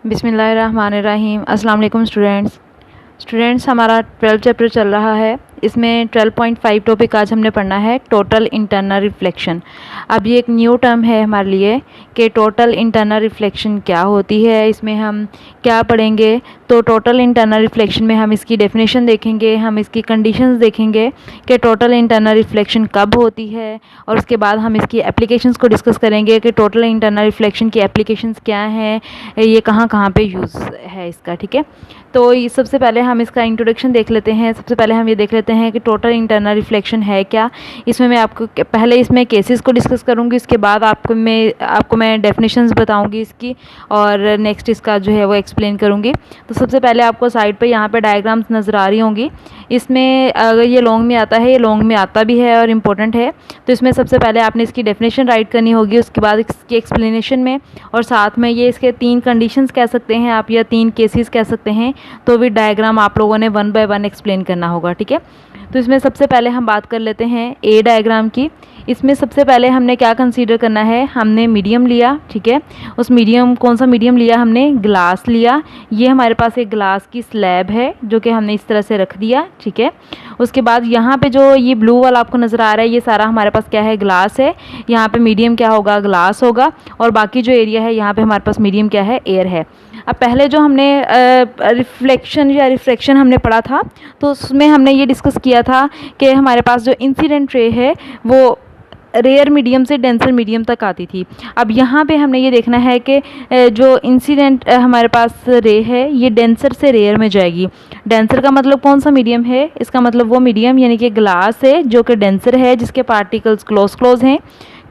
बिस्मिल्लाहिर्रहमानिर्रहीम। अस्सलाम वालेकुम स्टूडेंट्स, हमारा 12 चैप्टर चल रहा है। इसमें 12.5 टॉपिक आज हमने पढ़ना है, टोटल इंटरनल रिफ्लेक्शन। अब ये एक न्यू टर्म है हमारे लिए कि टोटल इंटरनल रिफ्लेक्शन क्या होती है, इसमें हम क्या पढ़ेंगे। तो टोटल इंटरनल रिफ्लेक्शन में हम इसकी डेफिनेशन देखेंगे, हम इसकी कंडीशंस देखेंगे कि टोटल इंटरनल रिफ्लेक्शन कब होती है, और उसके बाद हम इसकी एप्लीकेशंस को डिस्कस करेंगे कि टोटल इंटरनल रिफ्लेक्शन की एप्लीकेशंस क्या हैं, ये कहाँ कहाँ पे यूज़ है इसका। ठीक है, तो ये सबसे पहले हम इसका इंट्रोडक्शन देख लेते हैं। सबसे पहले हम ये देख लेते हैं कि टोटल इंटरनल रिफ्लेक्शन है क्या। इसमें मैं आपको पहले इसमें केसेस को डिस्कस करूँगी, इसके बाद आपको मैं डेफिनेशंस बताऊँगी इसकी, और नेक्स्ट इसका जो है वो एक्सप्लेन करूँगी। तो सबसे पहले आपको साइड पे यहाँ पे डायग्राम्स नज़र आ रही होंगी। इसमें अगर ये लॉन्ग में आता है, ये लॉन्ग में आता भी है और इम्पोर्टेंट है। तो इसमें सबसे पहले आपने इसकी डेफिनेशन राइट करनी होगी, उसके बाद इसकी एक्सप्लेनेशन में, और साथ में ये इसके 3 कंडीशंस कह सकते हैं आप, या 3 केसेस कह सकते हैं। तो भी डायग्राम आप लोगों ने 1 बाय 1 एक्सप्लेन करना होगा। ठीक है, तो इसमें सबसे पहले हम बात कर लेते हैं ए डायग्राम की। इसमें सबसे पहले हमने क्या कंसीडर करना है, हमने मीडियम लिया। ठीक है, उस मीडियम, कौन सा मीडियम लिया, हमने ग्लास लिया। ये हमारे पास एक ग्लास की स्लैब है जो कि हमने इस तरह से रख दिया। ठीक है, उसके बाद यहाँ पे जो ये ब्लू वाला आपको नज़र आ रहा है, ये सारा हमारे पास क्या है, ग्लास है। यहाँ पे मीडियम क्या होगा, ग्लास होगा, और बाकी जो एरिया है यहाँ पे हमारे पास मीडियम क्या है, एयर है। अब पहले जो हमने रिफ्लेक्शन या रिफ्रैक्शन हमने पढ़ा था, तो उसमें हमने ये डिस्कस किया था कि हमारे पास जो इंसिडेंट रे है वो रेयर मीडियम से डेंसर मीडियम तक आती थी। अब यहाँ पे हमने ये देखना है कि जो इंसिडेंट हमारे पास रे है, ये डेंसर से रेयर में जाएगी। डेंसर का मतलब कौन सा मीडियम है, इसका मतलब वो मीडियम यानी कि ग्लास है जो कि डेंसर है, जिसके पार्टिकल्स क्लोज हैं।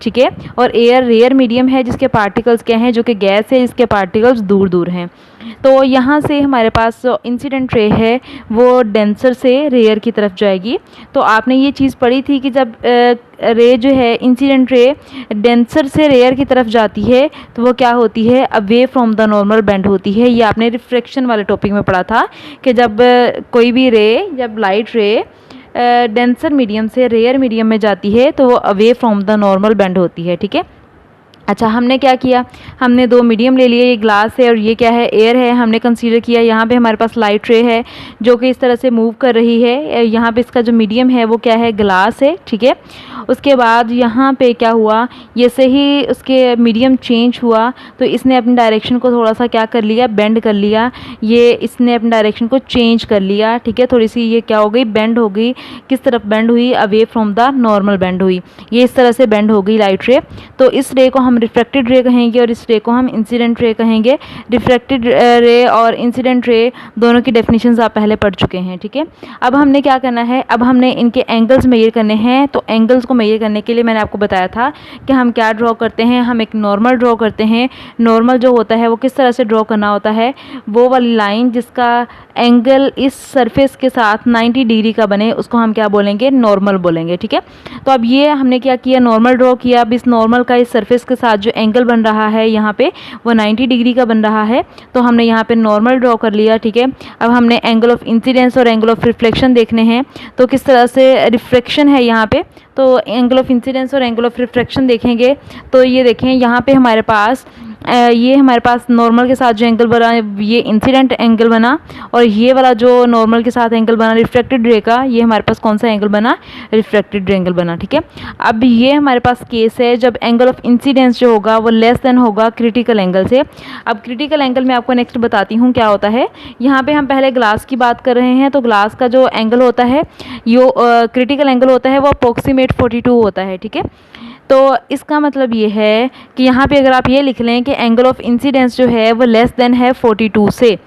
ठीक है, और एयर रेयर मीडियम है जिसके पार्टिकल्स क्या हैं, जो कि गैस है, जिसके पार्टिकल्स दूर दूर हैं। तो यहाँ से हमारे पास जो इंसिडेंट रे है वो डेंसर से रेयर की तरफ जाएगी। तो आपने ये चीज़ पढ़ी थी कि जब रे जो है, इंसिडेंट रे डेंसर से रेयर की तरफ जाती है तो वो क्या होती है, away from the normal bend होती है। ये आपने रिफ्रैक्शन वाले टॉपिक में पढ़ा था कि जब कोई भी रे, जब लाइट रे डेंसर मीडियम से रेयर मीडियम में जाती है तो वो away from the normal bend होती है। ठीक है, अच्छा, हमने क्या किया, हमने 2 मीडियम ले लिए, ये ग्लास है और ये क्या है, एयर है। हमने कंसीडर किया यहाँ पे हमारे पास लाइट रे है जो कि इस तरह से मूव कर रही है। यहाँ पे इसका जो मीडियम है वो क्या है, ग्लास है। ठीक है, उसके बाद यहाँ पे क्या हुआ, ये से ही उसके मीडियम चेंज हुआ तो इसने अपनी डायरेक्शन को थोड़ा सा क्या कर लिया, बेंड कर लिया। ये इसने अपनी डायरेक्शन को चेंज कर लिया। ठीक है, थोड़ी सी ये क्या हो गई, बेंड हो गई। किस तरफ बेंड हुई, away from the normal bend हुई। ये इस तरह से बेंड हो गई लाइट रे। तो इस रे को हम रिफ्रैक्टेड रे कहेंगे और इस रे को हम इंसिडेंट रे कहेंगे। रिफ्रैक्टेड रे और इंसिडेंट रे दोनों की डेफिनेशंस आप पहले पढ़ चुके हैं। ठीक है, अब हमने क्या करना है, अब हमने इनके एंगल्स मेजर करने हैं। तो एंगल्स को मेजर करने के लिए मैंने आपको बताया था कि हम क्या ड्रॉ करते हैं, हम एक नॉर्मल ड्रॉ करते हैं। नॉर्मल जो होता है वो किस तरह से ड्रॉ करना होता है, वो वाली लाइन जिसका एंगल इस सरफेस के साथ 90 डिग्री का बने उसको हम क्या बोलेंगे, नॉर्मल बोलेंगे। ठीक है, तो अब ये हमने क्या किया, नॉर्मल ड्रॉ किया। अब इस नॉर्मल का इस सरफेस के साथ जो एंगल बन रहा है यहाँ पे वो 90 डिग्री का बन रहा है, तो हमने यहाँ पे नॉर्मल ड्रॉ कर लिया। ठीक है, अब हमने एंगल ऑफ इंसिडेंस और एंगल ऑफ रिफ्लेक्शन देखने हैं। तो किस तरह से रिफ्रैक्शन है यहाँ पे, तो एंगल ऑफ इंसिडेंस और एंगल ऑफ रिफ्रैक्शन देखेंगे। तो ये देखें, यहाँ पे हमारे पास ये हमारे पास नॉर्मल के साथ जो एंगल बना ये इंसिडेंट एंगल बना, और ये वाला जो नॉर्मल के साथ एंगल बना रिफ्रैक्टेड रे का, ये हमारे पास कौन सा एंगल बना, रिफ्रैक्टेड एंगल बना। ठीक है, अब ये हमारे पास केस है जब एंगल ऑफ इंसिडेंस जो होगा वो लेस देन होगा क्रिटिकल एंगल से। अब क्रिटिकल एंगल मैं आपको नेक्स्ट बताती हूँ क्या होता है। यहाँ पे हम पहले ग्लास की बात कर रहे हैं, तो ग्लास का जो एंगल होता है, यो क्रिटिकल एंगल होता है वो अप्रोक्सीमेट 42 होता है। ठीक है, तो इसका मतलब ये है कि यहाँ पे अगर आप ये लिख लें कि एंगल ऑफ इंसिडेंस जो है वो लेस देन है 42 से,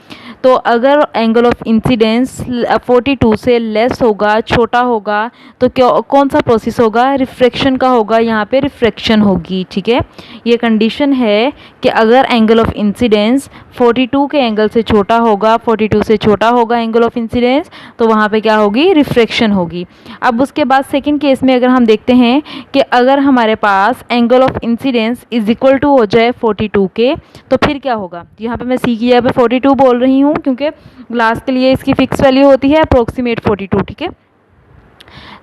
तो अगर एंगल ऑफ इंसिडेंस 42 से लेस होगा, छोटा होगा, तो क्या, कौन सा प्रोसेस होगा, रिफ्रैक्शन का होगा, यहाँ पे रिफ्रैक्शन होगी। ठीक है, ये कंडीशन है कि अगर एंगल ऑफ इंसिडेंस 42 के एंगल से छोटा होगा, 42 से छोटा होगा एंगल ऑफ इंसिडेंस, तो वहाँ पे क्या होगी, रिफ्रैक्शन होगी। अब उसके बाद सेकंड केस में अगर हम देखते हैं कि अगर हमारे पास angle of incidence is equal to हो जाए 42 के, तो फिर क्या होगा, यहाँ पे मैं सी की जगह पे 42 बोल रही हूँ क्योंकि ग्लास के लिए इसकी फिक्स वैल्यू होती है अप्रोक्सीमेट 42। ठीक है,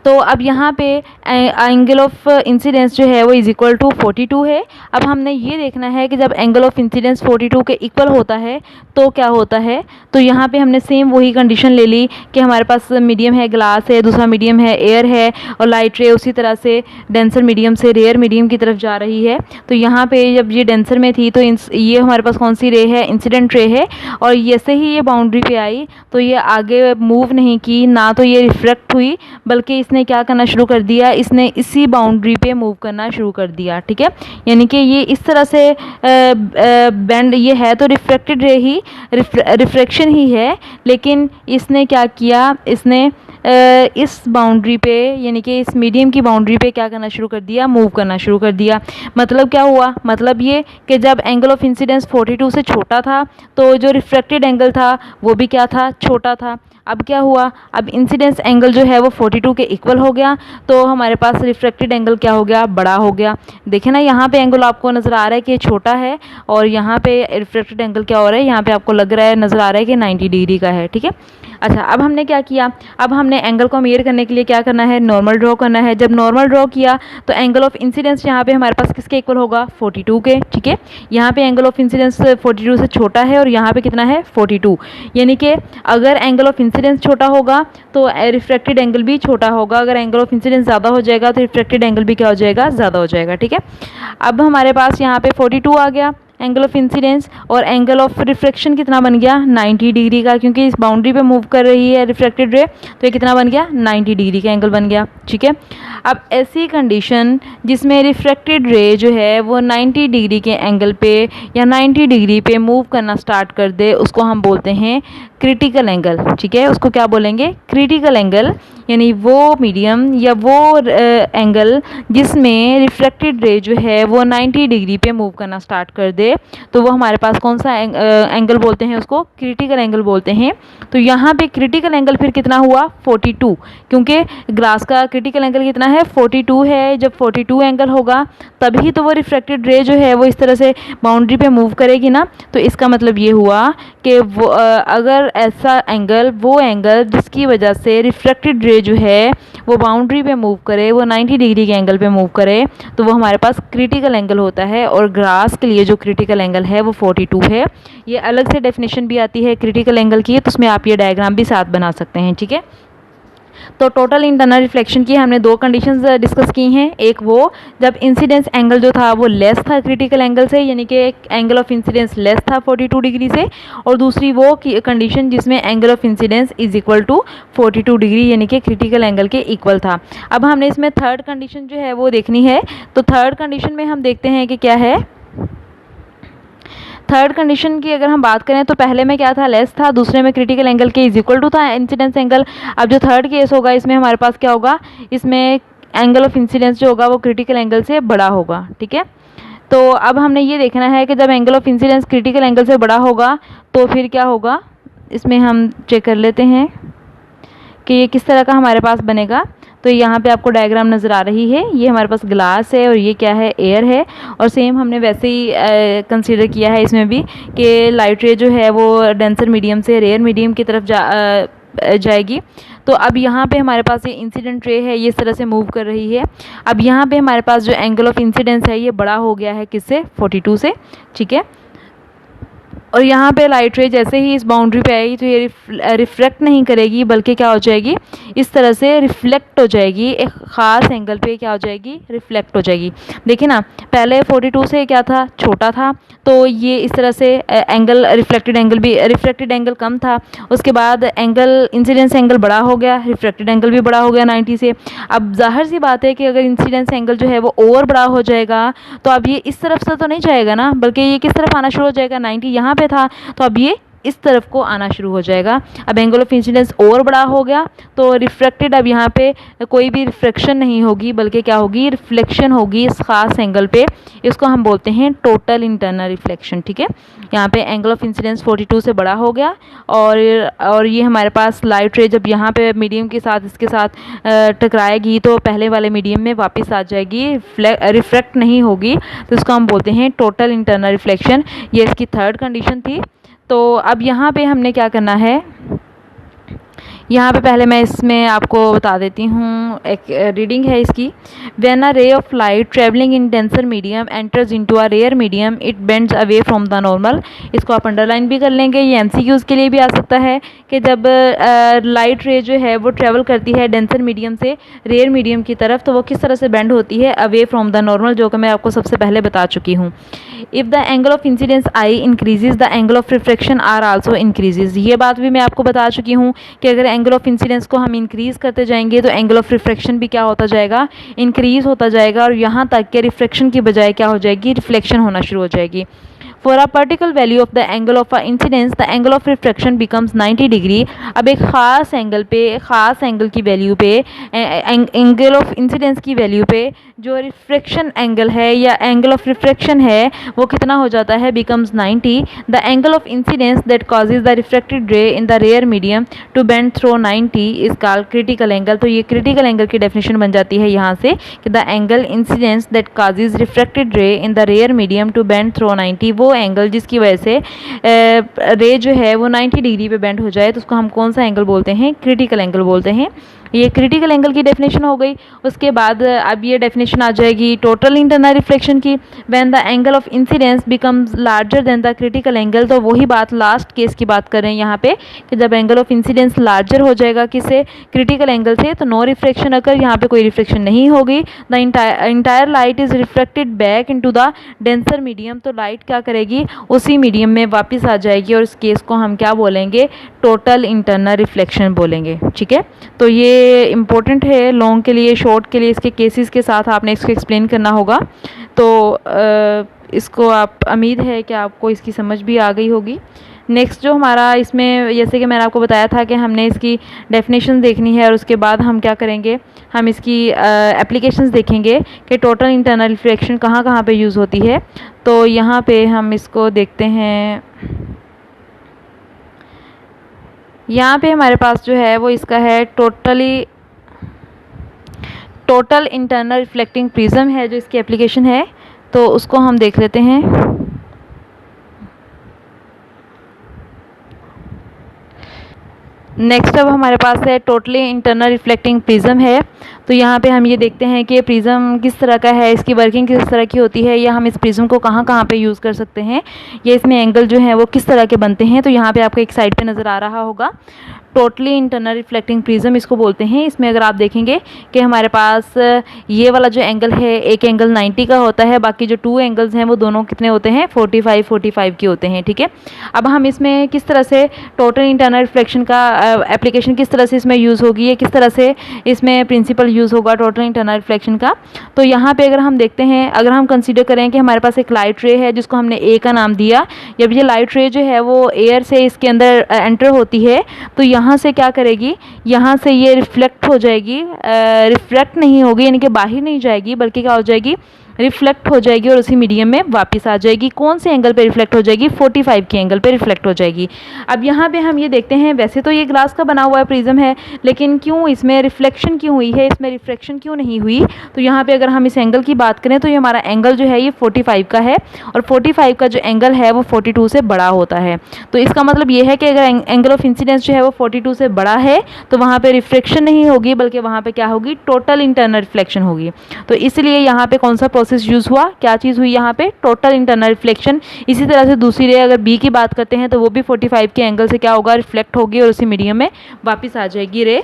तो अब यहाँ पे एंगल ऑफ इंसिडेंस जो है वो इज इक्वल टू 42 है। अब हमने ये देखना है कि जब एंगल ऑफ इंसिडेंस 42 के इक्वल होता है तो क्या होता है। तो यहाँ पे हमने सेम वही कंडीशन ले ली कि हमारे पास मीडियम है, ग्लास है, दूसरा मीडियम है, एयर है, और लाइट रे उसी तरह से डेंसर मीडियम से रेयर मीडियम की तरफ जा रही है। तो यहाँ पे जब ये डेंसर में थी तो ये हमारे पास कौन सी रे है, इंसिडेंट रे है, और जैसे ही ये बाउंड्री पे आई तो ये आगे मूव नहीं की, ना तो ये रिफ्लेक्ट हुई, बल्कि इसने क्या करना शुरू कर दिया, इसने इसी बाउंड्री पे मूव करना शुरू कर दिया। ठीक है, यानी कि ये इस तरह से बेंड, ये है तो रिफ्लेक्टेड रे ही, रिफ्लेक्शन ही है, लेकिन इसने क्या किया, इसने इस बाउंड्री पे यानी कि इस मीडियम की बाउंड्री पे क्या करना शुरू कर दिया, मूव करना शुरू कर दिया। मतलब क्या हुआ, मतलब ये कि जब एंगल ऑफ इंसिडेंस 42 से छोटा था तो जो रिफ्रैक्टेड एंगल था वो भी क्या था, छोटा था। अब क्या हुआ, अब इंसिडेंस एंगल जो है वो 42 के इक्वल हो गया, तो हमारे पास रिफ्रैक्टेड एंगल क्या हो गया, बड़ा हो गया। देखें ना, यहाँ पे एंगल आपको नज़र आ रहा है कि छोटा है, और यहाँ पे रिफ्रैक्टेड एंगल क्या हो रहा है, यहाँ पे आपको लग रहा है, नज़र आ रहा है कि 90 डिग्री का है। ठीक है, अच्छा, अब हमने क्या किया, अब हमने एंगल को मेयर करने के लिए क्या करना है, नॉर्मल ड्रॉ करना है। जब नॉर्मल ड्रॉ किया तो एंगल ऑफ इंसिडेंस यहाँ पे हमारे पास किसके इक्वल होगा, 42 के। ठीक है, यहाँ पे एंगल ऑफ इंसिडेंस 42 से छोटा है, और यहाँ पे कितना है, 42। यानी कि अगर एंगल ऑफ इंसिडेंस छोटा होगा तो रिफ्रैक्टेड एंगल भी छोटा होगा, अगर एंगल ऑफ इंसिडेंस ज़्यादा हो जाएगा तो रिफ्रैक्टेड एंगल भी क्या हो जाएगा, ज़्यादा हो जाएगा। ठीक है, अब हमारे पास यहाँ पे 42 आ गया एंगल ऑफ इंसिडेंस, और एंगल ऑफ रिफ्रैक्शन कितना बन गया, 90 डिग्री का, क्योंकि इस बाउंड्री पे मूव कर रही है रिफ्रैक्टेड रे, तो ये कितना बन गया, 90 डिग्री का एंगल बन गया। ठीक है, अब ऐसी कंडीशन जिसमें रिफ्रैक्टेड रे जो है वो 90 डिग्री के एंगल पे या 90 डिग्री पे मूव करना स्टार्ट कर दे, उसको हम बोलते हैं क्रिटिकल एंगल। ठीक है, उसको क्या बोलेंगे, क्रिटिकल एंगल, यानी वो मीडियम या वो एंगल जिसमें रिफ्रैक्टेड रे जो है वो 90 डिग्री पे मूव करना स्टार्ट कर दे, तो वो हमारे पास कौन सा एंगल बोलते हैं, उसको क्रिटिकल एंगल बोलते हैं। तो यहाँ पे क्रिटिकल एंगल फिर कितना हुआ, 42, क्योंकि ग्लास का क्रिटिकल एंगल कितना है, 42 है। जब 42 एंगल होगा तभी तो वो रिफ्रैक्टेड रे जो है वो इस तरह से बाउंड्री पे मूव करेगी ना। तो इसका मतलब ये हुआ कि वो अगर ऐसा एंगल, वो एंगल जिसकी वजह से रिफ्रैक्टेड रे जो है वो बाउंड्री पे मूव करे, वो 90 डिग्री के एंगल पे मूव करे, तो वो हमारे पास क्रिटिकल एंगल होता है। और ग्लास के लिए जो क्रिटिकल एंगल है वो 42 है। ये अलग से डेफिनेशन भी आती है क्रिटिकल एंगल की, तो उसमें आप ये डायग्राम भी साथ बना सकते हैं। ठीक है, तो टोटल इंटरनल रिफ्लेक्शन की हमने दो कंडीशंस डिस्कस की हैं। एक वो जब इंसिडेंस एंगल जो था वो लेस था क्रिटिकल एंगल से, यानी कि एंगल ऑफ इंसिडेंस लेस था 42 डिग्री से, और दूसरी वो कंडीशन जिसमें angle of incidence is equal to 42 degree, यानी कि क्रिटिकल एंगल के इक्वल था। अब हमने इसमें थर्ड कंडीशन जो है वो देखनी है। तो थर्ड कंडीशन में हम देखते हैं कि क्या है। थर्ड कंडीशन की अगर हम बात करें तो पहले में क्या था, लेस था, दूसरे में क्रिटिकल एंगल के इज इक्वल टू था इंसिडेंस एंगल। अब जो थर्ड केस होगा इसमें हमारे पास क्या होगा, इसमें एंगल ऑफ इंसिडेंस जो होगा वो क्रिटिकल एंगल से बड़ा होगा। ठीक है, तो अब हमने ये देखना है कि जब angle of incidence critical angle से बड़ा होगा तो फिर क्या होगा, इसमें हम चेक कर लेते हैं कि ये किस तरह का हमारे पास बनेगा। तो यहाँ पे आपको डायग्राम नज़र आ रही है, ये हमारे पास ग्लास है और ये क्या है, एयर है। और सेम हमने वैसे ही कंसीडर किया है इसमें भी कि लाइट रे जो है वो डेंसर मीडियम से रेयर मीडियम की तरफ जाएगी। तो अब यहाँ पे हमारे पास ये इंसिडेंट रे है, ये इस तरह से मूव कर रही है। अब यहाँ पे हमारे पास जो एंगल ऑफ इंसिडेंस है ये बड़ा हो गया है, किससे, 42 से। ठीक है, और यहाँ पे लाइट रे जैसे ही इस बाउंड्री पे आएगी तो ये रिफ्लेक्ट नहीं करेगी, बल्कि क्या हो जाएगी, इस तरह से रिफ्लेक्ट हो जाएगी, एक ख़ास एंगल पे क्या हो जाएगी, रिफ्लेक्ट हो जाएगी। देखिए ना, पहले 42 से क्या था, छोटा था, तो ये इस तरह से एंगल रिफ्लेक्टेड एंगल कम था। उसके बाद एंगल इंसिडेंस एंगल बड़ा हो गया, रिफ्लेक्टेड एंगल भी बड़ा हो गया 90 से। अब जाहिर सी बात है कि अगर इंसिडेंस एंगल जो है वो और बड़ा हो जाएगा तो अब ये इस तरफ से तो नहीं जाएगा ना, बल्कि ये किस तरफ आना शुरू हो जाएगा, 90 यहाँ पे था, तो अब ये इस तरफ को आना शुरू हो जाएगा। अब एंगल ऑफ इंसिडेंस और बड़ा हो गया तो रिफ्लेक्टेड, अब यहाँ पे कोई भी रिफ्लेक्शन नहीं होगी, बल्कि क्या होगी, रिफ्लेक्शन होगी इस खास एंगल पे। इसको हम बोलते हैं टोटल इंटरनल रिफ्लेक्शन। ठीक है, यहाँ पे एंगल ऑफ इंसिडेंस 42 से बड़ा हो गया, और ये हमारे पास लाइट रे जब यहाँ पे मीडियम के साथ इसके साथ टकराएगी तो पहले वाले मीडियम में वापस आ जाएगी, रिफ्लेक्ट नहीं होगी। तो इसको हम बोलते हैं टोटल इंटरनल रिफ्लेक्शन। ये इसकी थर्ड कंडीशन थी। तो अब यहाँ पे हमने क्या करना है, यहाँ पे पहले मैं इसमें आपको बता देती हूँ, एक रीडिंग है इसकी। When a ray of light travelling in denser medium enters into a rarer medium it bends away from the normal. इसको आप अंडरलाइन भी कर लेंगे, ये एमसीक्यूज़ के लिए भी आ सकता है कि जब लाइट रे जो है वो ट्रेवल करती है डेंसर मीडियम से रेयर मीडियम की तरफ तो वो किस तरह से बेंड होती है अवे फ्रॉम द नॉर्मल, जो कि मैं आपको सबसे पहले बता चुकी हूँ। If the angle of incidence i increases the angle of refraction r also increases. ये बात भी मैं आपको बता चुकी हूँ कि अगर एंगल ऑफ इंसिडेंस को हम इंक्रीज़ करते जाएंगे तो एंगल ऑफ रिफ्रैक्शन भी क्या होता जाएगा, इंक्रीज़ होता जाएगा, और यहाँ तक कि रिफ्रैक्शन की बजाय क्या हो जाएगी, रिफ्लेक्शन होना शुरू हो जाएगी। For a particular value of the angle of a incidence the angle of refraction becomes 90 degree. अब एक ख़ास एंगल पे, ख़ास एंगल की वैल्यू पे, एंगल ऑफ इंसिडेंस की वैल्यू पे जो रिफ्रैक्शन एंगल है या एंगल ऑफ रिफ्रैक्शन है वो कितना हो जाता है, becomes 90। The angle of incidence that causes the refracted ray in the rarer medium to bend through 90 is called critical angle. तो ये क्रिटिकल एंगल की डेफिनेशन बन जाती है यहाँ से कि the angle incidence that causes refracted ray in the rarer medium to bend through 90, वो एंगल जिसकी वजह से रे जो है वो 90 डिग्री पे बेंड हो जाए तो उसको हम कौन सा एंगल बोलते हैं, क्रिटिकल एंगल बोलते हैं। ये क्रिटिकल एंगल की डेफिनेशन हो गई। उसके बाद अब ये डेफिनेशन आ जाएगी टोटल इंटरनल रिफ्लेक्शन की। When the angle of incidence becomes larger than the critical angle, तो वही बात लास्ट केस की बात कर रहे हैं यहाँ पे कि जब एंगल ऑफ इंसिडेंस लार्जर हो जाएगा किससे, क्रिटिकल एंगल से, तो नो रिफ्लेक्शन अगर यहाँ पे कोई रिफ्लेक्शन नहीं होगी। The entire light is reflected back into the denser medium, तो लाइट क्या करेगी, उसी मीडियम में वापस आ जाएगी, और इस केस को हम क्या बोलेंगे, टोटल इंटरनल रिफ्लेक्शन बोलेंगे। ठीक है, तो ये इम्पोर्टेंट है लॉन्ग के लिए, शॉर्ट के लिए इसके केसेस के साथ आपने इसको एक्सप्लेन करना होगा। तो इसको आप, उम्मीद है कि आपको इसकी समझ भी आ गई होगी। नेक्स्ट जो हमारा इसमें, जैसे कि मैंने आपको बताया था कि हमने इसकी डेफिनेशन देखनी है और उसके बाद हम क्या करेंगे, हम इसकी एप्लीकेशंस देखेंगे कि टोटल इंटरनल रिफ्लेक्शन कहाँ कहाँ पे यूज़ होती है। तो यहाँ पे हम इसको देखते हैं। यहाँ पे हमारे पास जो है वो इसका है टोटल इंटरनल रिफ्लेक्टिंग प्रिज्म है जो इसकी एप्लीकेशन है, तो उसको हम देख लेते हैं। नेक्स्ट अब हमारे पास है टोटली इंटरनल रिफ्लेक्टिंग प्रिज्म है। तो यहाँ पे हम ये देखते हैं कि प्रिज्म किस तरह का है, इसकी वर्किंग किस तरह की होती है, या हम इस प्रिज्म को कहाँ कहाँ पे यूज़ कर सकते हैं, या इसमें एंगल जो है वो किस तरह के बनते हैं। तो यहाँ पे आपको एक साइड पे नज़र आ रहा होगा टोटली इंटरनल रिफ्लेक्टिंग प्रिज्म इसको बोलते हैं। इसमें अगर आप देखेंगे कि हमारे पास ये वाला जो एंगल है, एक एंगल 90 का होता है, बाकी जो 2 एंगल्स हैं वो दोनों कितने होते हैं, 45 के होते हैं। ठीक है, अब हम इसमें किस तरह से टोटल इंटरनल रिफ्लेक्शन का एप्लीकेशन किस तरह से इसमें यूज़ होगी, या किस तरह से इसमें प्रिंसिपल यूज़ होगा टोटल इंटरनल रिफ्लेक्शन का। तो यहाँ पे अगर हम देखते हैं, अगर हम कंसीडर करें कि हमारे पास एक लाइट रे है जिसको हमने ए का नाम दिया, जब ये लाइट रे जो है वो एयर से इसके अंदर एंटर होती है तो यहाँ से क्या करेगी, यहाँ से ये रिफ्लेक्ट हो जाएगी, रिफ्लेक्ट नहीं होगी, यानी कि बाहर नहीं जाएगी, बल्कि क्या हो जाएगी, रिफ्लेक्ट हो जाएगी और उसी मीडियम में वापस आ जाएगी। कौन से एंगल पे रिफ्लेक्ट हो जाएगी, 45 के एंगल पे रिफ्लेक्ट हो जाएगी। अब यहाँ पे हम ये देखते हैं, वैसे तो ये ग्लास का बना हुआ है प्रिज्म है, लेकिन क्यों इसमें रिफ्लेक्शन क्यों हुई है, इसमें रिफ्लेक्शन क्यों नहीं हुई। तो यहाँ पे अगर हम इस एंगल की बात करें तो ये हमारा एंगल जो है ये 45 का है, और 45 का जो एंगल है वो 42 से बड़ा होता है। तो इसका मतलब ये है कि अगर एंगल ऑफ इंसिडेंस जो है वो 42 से बड़ा है तो वहाँ पे रिफ्लेक्शन नहीं होगी, बल्कि वहाँ पे क्या होगी, टोटल इंटरनल रिफ्लेक्शन होगी। तो इसलिए यहाँ पे कौन सा प्रोसेस यूज़ हुआ, क्या चीज़ हुई यहाँ पे, टोटल इंटरनल रिफ्लेक्शन। इसी तरह से दूसरी रे अगर बी की बात करते हैं तो वो भी 45 के एंगल से क्या होगा, रिफ्लेक्ट होगी और उसी मीडियम में वापस आ जाएगी रे।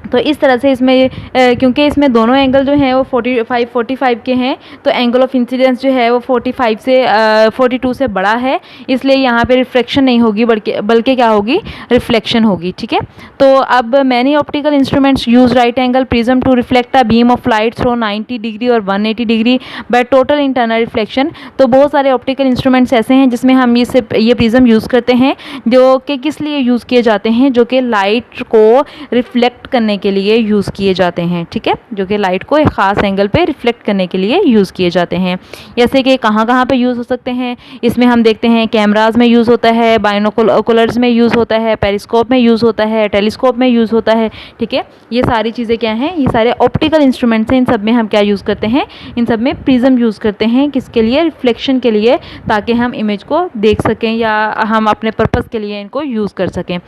तो इस तरह से इसमें क्योंकि इसमें दोनों एंगल जो हैं वो 45 के हैं, तो एंगल ऑफ इंसिडेंस जो है वो 42 से बड़ा है, इसलिए यहाँ पे रिफ्लेक्शन नहीं होगी, बल्कि क्या होगी, रिफ्लेक्शन होगी। ठीक है, तो अब many optical instruments use right angle prism to reflect a beam of light through 90 degree और 180 degree by total internal reflection. तो बहुत सारे ऑप्टिकल इंस्ट्रूमेंट्स ऐसे हैं जिसमें हम ये प्रिज्म यूज़ करते हैं, जो कि किस लिए यूज़ किए जाते हैं, जो कि लाइट को रिफ्लेक्ट करने के लिए यूज़ किए जाते हैं, ठीक है, जो कि लाइट को एक ख़ास एंगल पे रिफ्लेक्ट करने के लिए यूज़ किए जाते हैं। जैसे कि कहाँ कहाँ पे यूज़ हो सकते हैं, इसमें हम देखते हैं कैमराज में यूज़ होता है, बाइनोकुलर्स में यूज़ होता है, पेरिस्कोप में यूज़ होता है, टेलीस्कोप में यूज़ होता है, ठीक है। ये सारी चीज़ें क्या हैं, ये सारे ऑप्टिकल इंस्ट्रूमेंट्स हैं, इन सब में हम क्या यूज़ करते हैं, इन सब में प्रिज्म यूज़ करते हैं, किसके लिए, रिफ्लेक्शन के लिए, ताकि हम इमेज को देख सकें या हम अपने पर्पज़ के लिए इनको यूज़ कर सकें।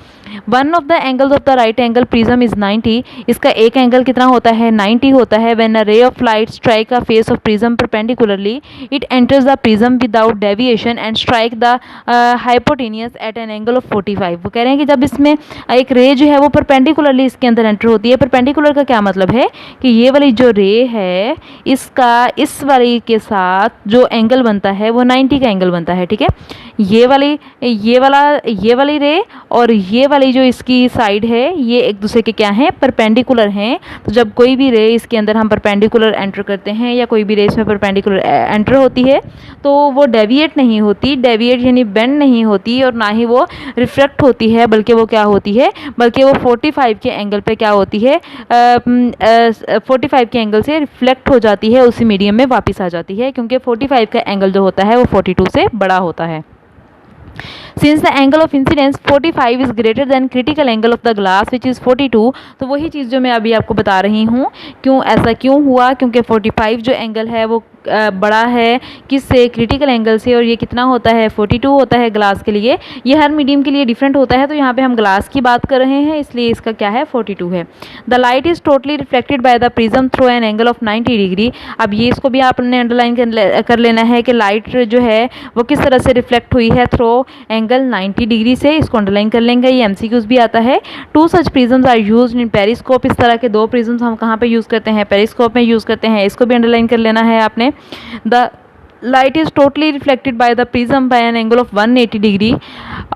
One of the angles of the right angle prism is 90, इसका एक एंगल कितना होता है, 90 होता है। When a ray of light strike a face of prism perpendicularly it enters the prism without deviation and strike the hypotenuse at an angle of 45। वो कह रहे हैं कि जब इसमें एक रे जो है वो परपेंडिकुलरली इसके अंदर एंटर होती है। परपेंडिकुलर का क्या मतलब है कि ये वाली जो रे है इसका इस वाली के साथ जो एंगल बनता है वो 90 का एंगल बनता है, ठीक है। ये वाली रे और ये वाली जो इसकी साइड है ये एक दूसरे के क्या हैं, परपेंडिकुलर हैं। तो जब कोई भी रे इसके अंदर हम परपेंडिकुलर एंटर करते हैं या कोई भी रे इसमें परपेंडिकुलर एंटर होती है तो वो डेविएट नहीं होती, डेविएट यानी बेंड नहीं होती, और ना ही वो रिफ्लेक्ट होती है, बल्कि वो क्या होती है, बल्कि वो 45 के एंगल पे क्या होती है, 45 के एंगल से रिफ्लेक्ट हो जाती है, उसी मीडियम में वापस आ जाती है, क्योंकि 45 का एंगल जो होता है वो 42 से बड़ा होता है। Since the angle of incidence 45 is greater than critical angle of the glass which is 42, तो वही चीज़ जो मैं अभी आपको बता रही हूँ, क्यों ऐसा क्यों हुआ, क्योंकि 45 जो एंगल है वो बड़ा है किससे, क्रिटिकल एंगल से, और ये कितना होता है, 42 होता है ग्लास के लिए। ये हर मीडियम के लिए डिफरेंट होता है, तो यहाँ पे हम ग्लास की बात कर रहे हैं इसलिए इसका क्या है, 42 है। The light is totally reflected by the prism through an angle of 90 degree. अब ये इसको भी आपने अंडरलाइन कर लेना है कि लाइट जो है वो किस तरह से रिफ्लेक्ट हुई है, थ्रू एंगल 90 डिग्री से, इसको अंडरलाइन कर लेंगे, ये MCQs भी आता है। Two such prisms are used in periscope. इस तरह के दो प्रिज्म्स हम कहाँ पे यूज़ करते हैं, पेरिस्कोप में यूज़ करते हैं, इसको भी अंडरलाइन कर लेना है आपने। The light is totally reflected by the prism by an angle of 180 degree,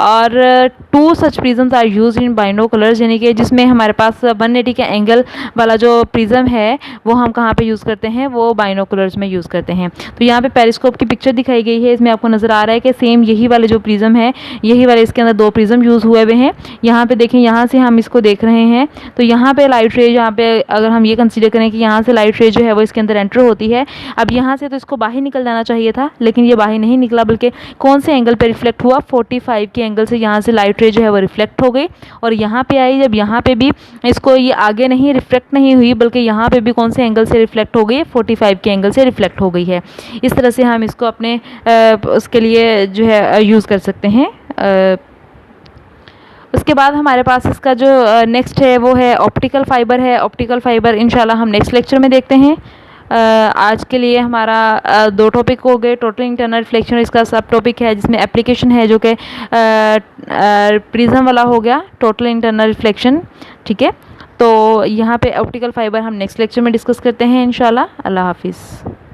और two such prisms are use in binoculars, यानी कि जिसमें हमारे पास 180 के एंगल वाला जो प्रिज्म है वो हम कहाँ पे यूज़ करते हैं, वो बाइनोकुलर्स में यूज़ करते हैं। तो यहाँ पे पेरिस्कोप की पिक्चर दिखाई गई है, इसमें आपको नज़र आ रहा है कि सेम यही वाले जो प्रिज्म है, यही वाले इसके अंदर दो प्रिज्म यूज़ हुए हुए हैं। यहाँ पे देखें, यहाँ से हम इसको देख रहे हैं तो यहाँ पे लाइट रे, यहाँ पे अगर हम ये कंसीडर करें कि यहाँ से लाइट रे जो है वो इसके अंदर एंटर होती है। अब यहाँ से तो इसको बाहर निकल जाना चाहिए था, लेकिन ये बाहर नहीं निकला, बल्कि कौन से एंगल पे रिफ्लेक्ट हुआ, 45 के एंगल से यहाँ से लाइट रे जो है वो रिफ्लेक्ट हो गई और यहाँ पे आई। जब यहाँ पे भी इसको ये आगे नहीं रिफ्लेक्ट नहीं हुई, बल्कि यहाँ पे भी कौन से एंगल से रिफ्लेक्ट हो गई, 45 के एंगल से रिफ्लेक्ट हो गई है। इस तरह से हम इसको अपने उसके लिए जो है यूज़ कर सकते हैं। उसके बाद हमारे पास इसका जो नेक्स्ट है वो है ऑप्टिकल फाइबर है। ऑप्टिकल फाइबर इंशाल्लाह हम नेक्स्ट लेक्चर में देखते हैं। आज के लिए हमारा दो टॉपिक हो गए, टोटल इंटरनल रिफ्लेक्शन, इसका सब टॉपिक है जिसमें एप्लीकेशन है जो कि प्रिज्म वाला हो गया, टोटल इंटरनल रिफ्लेक्शन, ठीक है। तो यहाँ पे ऑप्टिकल फाइबर हम नेक्स्ट लेक्चर में डिस्कस करते हैं इंशाल्लाह। अल्लाह हाफिज़।